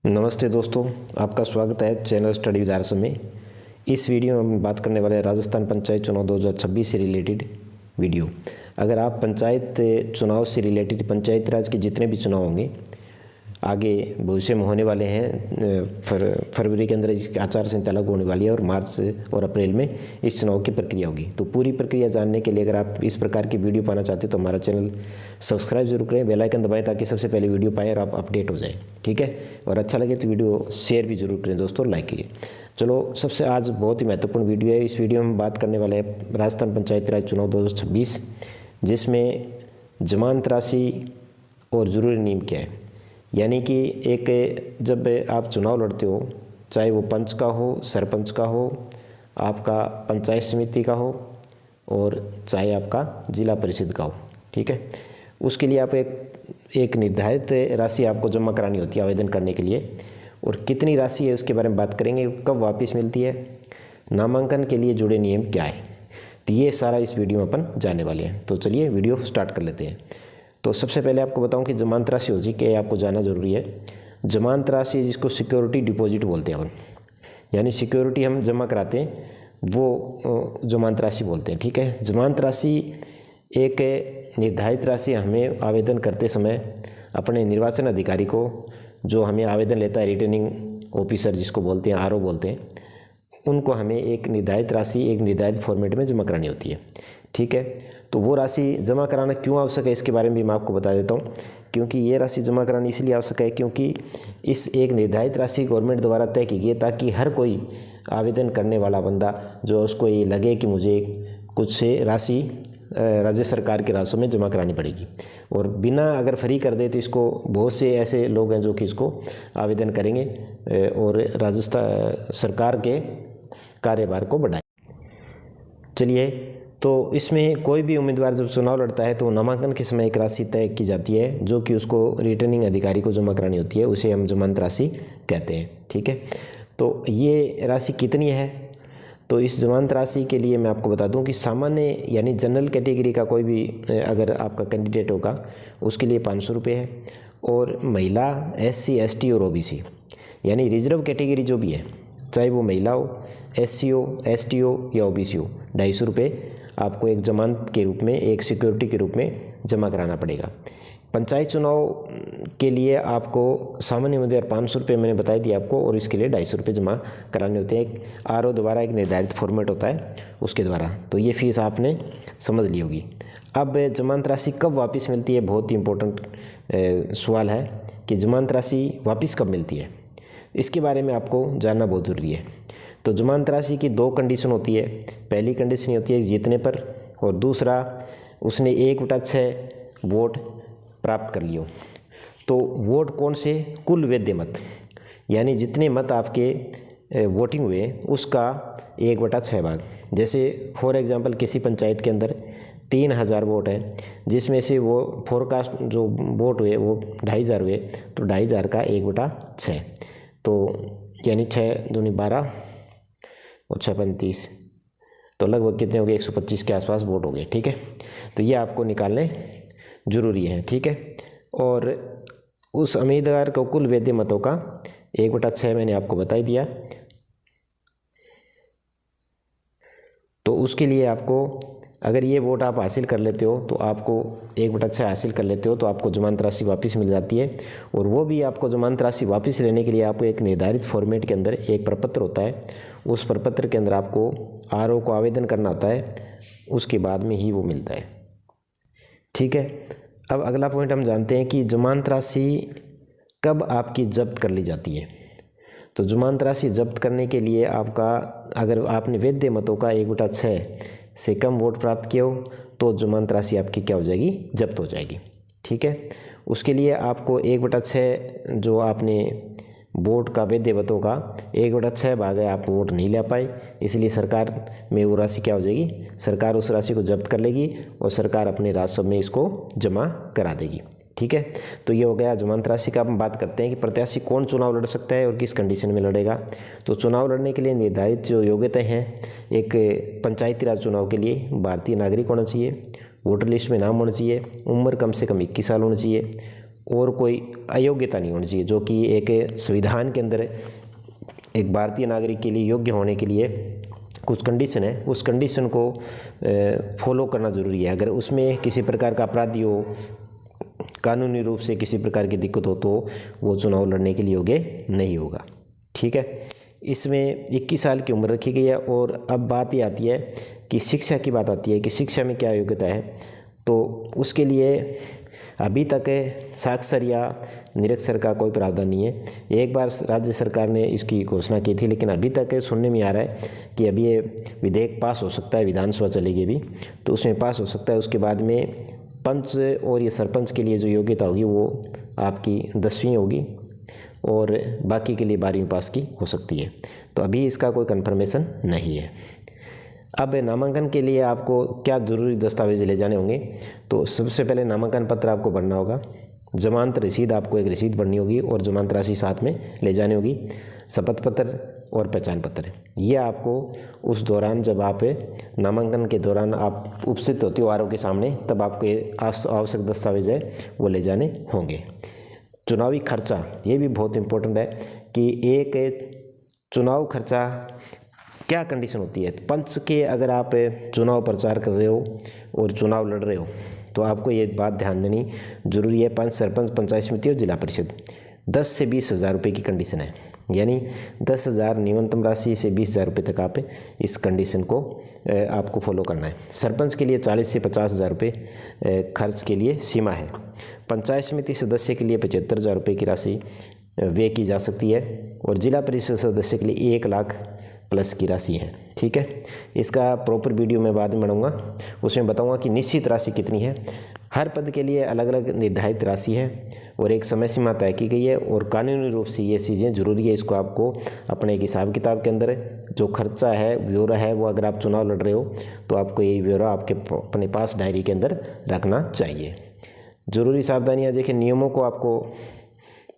नमस्ते दोस्तों, आपका स्वागत है चैनल स्टडी विद आर्स में। इस वीडियो में हम बात करने वाले हैं राजस्थान पंचायत चुनाव 2026 से रिलेटेड वीडियो। अगर आप पंचायत चुनाव से रिलेटेड पंचायती राज के जितने भी चुनाव होंगे आगे भविष्य में होने वाले हैं, फरवरी के अंदर इसकी आचार संहिता लागू होने वाली है और मार्च और अप्रैल में इस चुनाव की प्रक्रिया होगी। तो पूरी प्रक्रिया जानने के लिए अगर आप इस प्रकार की वीडियो पाना चाहते हैं तो हमारा चैनल सब्सक्राइब जरूर करें, बेल आइकन दबाएं ताकि सबसे पहले वीडियो पाएँ और आप अपडेट हो जाए। ठीक है, और अच्छा लगे तो वीडियो शेयर भी जरूर करें दोस्तों, लाइक कीजिए। चलो, सबसे आज बहुत ही महत्वपूर्ण वीडियो है। इस वीडियो में बात करने वाले हैं राजस्थान पंचायती राज चुनाव 2026, जिसमें जमानत राशि और ज़रूरी नियम क्या है। यानी कि एक जब आप चुनाव लड़ते हो, चाहे वो पंच का हो, सरपंच का हो, आपका पंचायत समिति का हो और चाहे आपका जिला परिषद का हो, ठीक है, उसके लिए आप एक निर्धारित राशि आपको जमा करानी होती है आवेदन करने के लिए। और कितनी राशि है उसके बारे में बात करेंगे, कब वापस मिलती है, नामांकन के लिए जुड़े नियम क्या है, तो ये सारा इस वीडियो में अपन जानने वाले हैं। तो चलिए वीडियो स्टार्ट कर लेते हैं। तो सबसे पहले आपको बताऊं कि जमानत राशि होती है क्या, आपको जानना जरूरी है। जमानत राशि जिसको सिक्योरिटी डिपॉजिट बोलते हैं अपन, यानी सिक्योरिटी हम जमा कराते हैं वो जमानत राशि बोलते हैं। ठीक है, जमानत राशि एक निर्धारित राशि हमें आवेदन करते समय अपने निर्वाचन अधिकारी को, जो हमें आवेदन लेता है रिटर्निंग ऑफिसर जिसको बोलते हैं, आरओ बोलते हैं, उनको हमें एक निर्धारित राशि एक निर्धारित फॉर्मेट में जमा करानी होती है। ठीक है, तो वो राशि जमा कराना क्यों आवश्यक है इसके बारे में भी मैं आपको बता देता हूँ। क्योंकि ये राशि जमा करानी इसलिए आवश्यक है क्योंकि इस एक निर्धारित राशि गवर्नमेंट द्वारा तय की गई है, ताकि हर कोई आवेदन करने वाला बंदा जो उसको ये लगे कि मुझे कुछ से राशि राज्य सरकार के राशों में जमा करानी पड़ेगी, और बिना अगर फ्री कर दे तो इसको बहुत से ऐसे लोग हैं जो कि इसको आवेदन करेंगे और राजस्थान सरकार के कार्यभार को बढ़ाए। चलिए, तो इसमें कोई भी उम्मीदवार जब चुनाव लड़ता है तो नामांकन के समय एक राशि तय की जाती है जो कि उसको रिटर्निंग अधिकारी को जमा करानी होती है, उसे हम जमानत राशि कहते हैं। ठीक है, तो ये राशि कितनी है, तो इस जमानत राशि के लिए मैं आपको बता दूं कि सामान्य यानी जनरल कैटेगरी का कोई भी अगर आपका कैंडिडेट होगा उसके लिए 500 रुपये है, और महिला, SC, ST और OBC यानी रिजर्व कैटेगरी जो भी है, चाहे वो महिला हो, SC हो, ST हो या OBC हो, 250 रुपये आपको एक जमानत के रूप में, एक सिक्योरिटी के रूप में जमा कराना पड़ेगा। पंचायत चुनाव के लिए आपको सामान्य उम्मीदवार 500 रुपये मैंने बता दिया आपको, और इसके लिए 250 रुपये जमा कराने होते हैं। आरओ द्वारा एक निर्धारित फॉर्मेट होता है उसके द्वारा, तो ये फीस आपने समझ ली होगी। अब जमानत राशि कब वापस मिलती है, बहुत ही इंपॉर्टेंट सवाल है कि जमानत राशि वापस कब मिलती है, इसके बारे में आपको जानना बहुत ज़रूरी है। तो जमानत राशि की 2 कंडीशन होती है। पहली कंडीशन होती है जीतने पर, और दूसरा उसने 1/6 वोट प्राप्त कर लियो। तो वोट कौन से, कुल वैध मत, यानी जितने मत आपके वोटिंग हुए उसका 1/6 भाग। जैसे फॉर एग्जांपल किसी पंचायत के अंदर 3000 वोट है, जिसमें से वो फोरकास्ट जो वोट हुए वो 2500 हुए, तो 2500 का 1/6, तो यानी 6 दूनी 12 और 6 35, तो लगभग कितने हो गए, 125 के आसपास वोट हो गए। ठीक है, तो ये आपको निकालने जरूरी है। ठीक है, और उस उम्मीदवार को कुल वैध मतों का 1/6 मैंने आपको बता ही दिया। तो उसके लिए आपको, अगर ये वोट आप हासिल कर लेते हो तो आपको 1/6 हासिल कर लेते हो तो आपको जमानत राशि वापस मिल जाती है। और वो भी आपको जमानत राशि वापस लेने के लिए आपको एक निर्धारित फॉर्मेट के अंदर एक प्रपत्र होता है, उस प्रपत्र के अंदर आपको आरओ को आवेदन करना होता है, उसके बाद में ही वो मिलता है। ठीक है, अब अगला पॉइंट हम जानते हैं कि जमानत राशि कब आपकी जब्त कर ली जाती है। तो जमानत राशि जब्त करने के लिए आपका, अगर आपने वैध मतों का 1/6 से कम वोट प्राप्त किए हो तो जमानत राशि आपकी क्या हो जाएगी, जब्त हो जाएगी। ठीक है, उसके लिए आपको 1/6 जो आपने वोट का वैध मतों का 1/6 भाग है, आप वोट नहीं ले पाए, इसलिए सरकार में वो राशि क्या हो जाएगी, सरकार उस राशि को जब्त कर लेगी और सरकार अपने राजस्व में इसको जमा करा देगी। ठीक है, तो ये हो गया जमानत राशि का। हम बात करते हैं कि प्रत्याशी कौन चुनाव लड़ सकता है और किस कंडीशन में लड़ेगा। तो चुनाव लड़ने के लिए निर्धारित जो योग्यता हैं, एक पंचायती राज चुनाव के लिए भारतीय नागरिक होना चाहिए, वोटर लिस्ट में नाम होना चाहिए, उम्र कम से कम 21 साल होनी चाहिए, और कोई अयोग्यता नहीं होनी चाहिए, जो कि एक संविधान के अंदर एक भारतीय नागरिक के लिए योग्य होने के लिए कुछ कंडीशन है, उस कंडीशन को फॉलो करना ज़रूरी है। अगर उसमें किसी प्रकार का अपराधी हो, कानूनी रूप से किसी प्रकार की दिक्कत हो, तो वो चुनाव लड़ने के लिए योग्य नहीं होगा। ठीक है, इसमें 21 साल की उम्र रखी गई है। और अब बात ये आती है कि शिक्षा की बात आती है कि शिक्षा में क्या योग्यता है। तो उसके लिए अभी तक साक्षर या निरक्षर का कोई प्रावधान नहीं है। एक बार राज्य सरकार ने इसकी घोषणा की थी, लेकिन अभी तक सुनने में आ रहा है कि अभी ये विधेयक पास हो सकता है, विधानसभा चलेगी अभी, तो उसमें पास हो सकता है। उसके बाद में पंच और ये सरपंच के लिए जो योग्यता होगी वो आपकी 10वीं होगी और बाकी के लिए 12वीं पास की हो सकती है। तो अभी इसका कोई कन्फर्मेशन नहीं है। अब नामांकन के लिए आपको क्या ज़रूरी दस्तावेज ले जाने होंगे, तो सबसे पहले नामांकन पत्र आपको भरना होगा, जमानत रसीद, आपको एक रसीद भरनी होगी और जमानत राशि साथ में ले जानी होगी, शपथ पत्र और पहचान पत्र। ये आपको उस दौरान, जब आप नामांकन के दौरान आप उपस्थित होते हो आरओ के सामने, तब आपको ये आवश्यक दस्तावेज है वो ले जाने होंगे। चुनावी खर्चा, ये भी बहुत इम्पोर्टेंट है कि एक चुनाव खर्चा क्या कंडीशन होती है। पंच के अगर आप चुनाव प्रचार कर रहे हो और चुनाव लड़ रहे हो, तो आपको ये बात ध्यान देनी जरूरी है। पंच, सरपंच, पंचायत समिति और जिला परिषद 10 से 20 हज़ार रुपये की कंडीशन है, यानी 10,000 न्यूनतम राशि से 20,000 रुपये तक आप इस कंडीशन को आपको फॉलो करना है। सरपंच के लिए 40 से 50,000 रुपये खर्च के लिए सीमा है। पंचायत समिति सदस्य के लिए 75,000 रुपये की राशि व्यय की जा सकती है और जिला परिषद सदस्य के लिए 1 लाख प्लस की राशि है। ठीक है, इसका प्रॉपर वीडियो मैं बाद में बनाऊंगा, उसमें बताऊंगा कि निश्चित राशि कितनी है। हर पद के लिए अलग अलग निर्धारित राशि है और एक समय सीमा तय की गई है और कानूनी रूप से ये चीज़ें जरूरी है। इसको आपको अपने एक हिसाब किताब के अंदर जो खर्चा है, ब्यौरा है, वो अगर आप चुनाव लड़ रहे हो तो आपको यही ब्यौरा आपके अपने पास डायरी के अंदर रखना चाहिए। ज़रूरी सावधानियाँ देखें, नियमों को आपको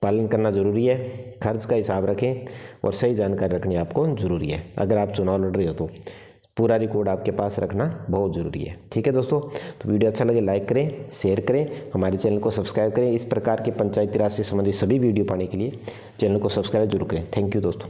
पालन करना ज़रूरी है, खर्च का हिसाब रखें और सही जानकारी रखनी आपको ज़रूरी है। अगर आप चुनाव लड़ रहे हो तो पूरा रिकॉर्ड आपके पास रखना बहुत ज़रूरी है। ठीक है दोस्तों, तो वीडियो अच्छा लगे लाइक करें, शेयर करें, हमारे चैनल को सब्सक्राइब करें। इस प्रकार के पंचायती राज से संबंधित सभी वीडियो पाने के लिए चैनल को सब्सक्राइब जरूर करें। थैंक यू दोस्तों।